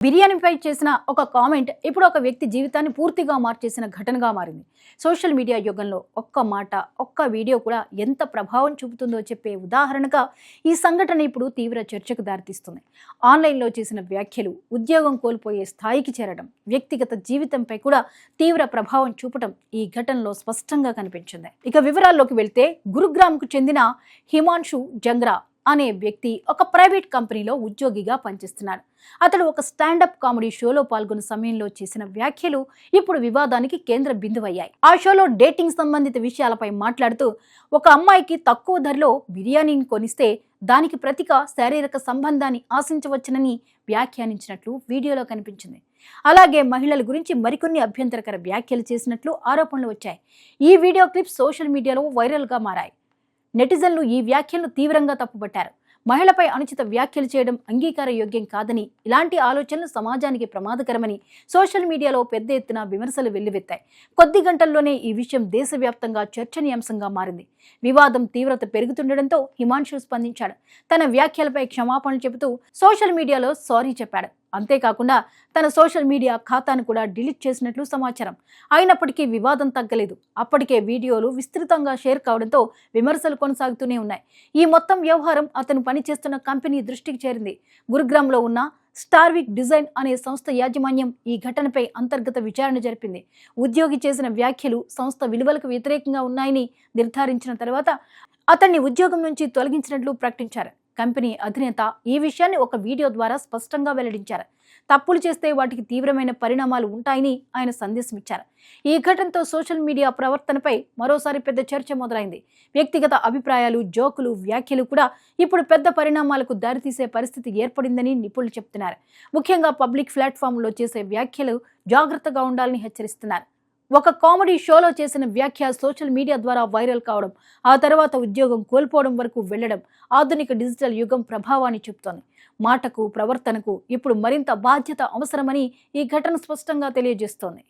బిర్యానీపై చేసిన ఒక కామెంట్ ఇప్పుడు ఒక వ్యక్తి జీవితాన్ని పూర్తిగా మార్చేసిన ఘటనగా మారింది. సోషల్ మీడియా యుగంలో ఒక్క మాట, ఒక్క వీడియో కూడా ఎంత ప్రభావం చూపుతుందో చెప్పే ఉదాహరణగా ఈ సంఘటన ఇప్పుడు తీవ్ర చర్చకు దారితీస్తుంది. ఆన్లైన్లో చేసిన వ్యాఖ్యలు ఉద్యోగం కోల్పోయే స్థాయికి చేరడం, వ్యక్తిగత జీవితంపై కూడా తీవ్ర ప్రభావం చూపడం ఈ ఘటనలో స్పష్టంగా కనిపించింది. ఇక వివరాల్లోకి వెళ్తే, గురుగ్రామ్కు చెందిన హిమాన్షు జంగ్రా అనే వ్యక్తి ఒక ప్రైవేట్ కంపెనీలో ఉద్యోగిగా పనిచేస్తున్నాడు. అతడు ఒక స్టాండప్ కామెడీ షోలో పాల్గొన్న సమయంలో చేసిన వ్యాఖ్యలు ఇప్పుడు వివాదానికి కేంద్ర బిందువయ్యాయి. ఆ షోలో డేటింగ్ సంబంధిత విషయాలపై మాట్లాడుతూ, ఒక అమ్మాయికి తక్కువ ధరలో బిర్యానీని కొనిస్తే దానికి ప్రతిగా శారీరక సంబంధాన్ని ఆశించవచ్చునని వ్యాఖ్యానించినట్లు వీడియోలో కనిపించింది. అలాగే మహిళల గురించి మరికొన్ని అభ్యంతరకర వ్యాఖ్యలు చేసినట్లు ఆరోపణలు వచ్చాయి. ఈ వీడియో క్లిప్స్ సోషల్ మీడియాలో వైరల్గా మారాయి. నెటిజన్లు ఈ వ్యాఖ్యలను తీవ్రంగా తప్పుపట్టారు. మహిళపై అనుచిత వ్యాఖ్యలు చేయడం అంగీకార యోగ్యం కాదని, ఇలాంటి ఆలోచనలు సమాజానికి ప్రమాదకరమని సోషల్ మీడియాలో పెద్ద ఎత్తున విమర్శలు వెల్లువెత్తాయి. కొద్ది గంటల్లోనే ఈ విషయం దేశవ్యాప్తంగా చర్చనీయాంశంగా మారింది. వివాదం తీవ్రత పెరుగుతుండటంతో హిమాన్షు స్పందించాడు. తన వ్యాఖ్యలపై క్షమాపణలు చెబుతూ సోషల్ మీడియాలో సారీ చెప్పాడు. అంతేకాకుండా తన సోషల్ మీడియా ఖాతాను కూడా డిలీట్ చేసినట్లు సమాచారం. అయినప్పటికీ వివాదం తగ్గలేదు. అప్పటికే వీడియోలు విస్తృతంగా షేర్ కావడంతో విమర్శలు కొనసాగుతూనే ఉన్నాయి. ఈ మొత్తం వ్యవహారం అతను పనిచేస్తున్న కంపెనీ దృష్టికి చేరింది. గురుగ్రామ్లో ఉన్న స్టార్విక్ డిజైన్ అనే సంస్థ యాజమాన్యం ఈ ఘటనపై అంతర్గత విచారణ జరిపింది. ఉద్యోగి చేసిన వ్యాఖ్యలు సంస్థ విలువలకు వ్యతిరేకంగా ఉన్నాయని నిర్ధారించిన తర్వాత అతన్ని ఉద్యోగం నుంచి తొలగించినట్లు ప్రకటించారు. కంపెనీ అధినేత ఈ విషయాన్ని ఒక వీడియో ద్వారా స్పష్టంగా వెల్లడించారు. తప్పులు చేస్తే వాటికి తీవ్రమైన పరిణామాలు ఉంటాయని ఆయన సందేశం ఇచ్చారు. ఈ ఘటనతో సోషల్ మీడియా ప్రవర్తనపై మరోసారి పెద్ద చర్చ మొదలైంది. వ్యక్తిగత అభిప్రాయాలు, జోకులు, వ్యాఖ్యలు కూడా ఇప్పుడు పెద్ద పరిణామాలకు దారితీసే పరిస్థితి ఏర్పడిందని నిపుణులు చెబుతున్నారు. ముఖ్యంగా పబ్లిక్ ప్లాట్ఫామ్లో చేసే వ్యాఖ్యలు జాగ్రత్తగా ఉండాలని హెచ్చరిస్తున్నారు. ఒక కామెడీ షోలో చేసిన వ్యాఖ్య సోషల్ మీడియా ద్వారా వైరల్ కావడం, ఆ తర్వాత ఉద్యోగం కోల్పోవడం వరకు వెళ్లడం ఆధునిక డిజిటల్ యుగం ప్రభావాన్ని చూపుతోంది. మాటకు, ప్రవర్తనకు ఇప్పుడు మరింత బాధ్యత అవసరమని ఈ ఘటన స్పష్టంగా తెలియజేస్తోంది.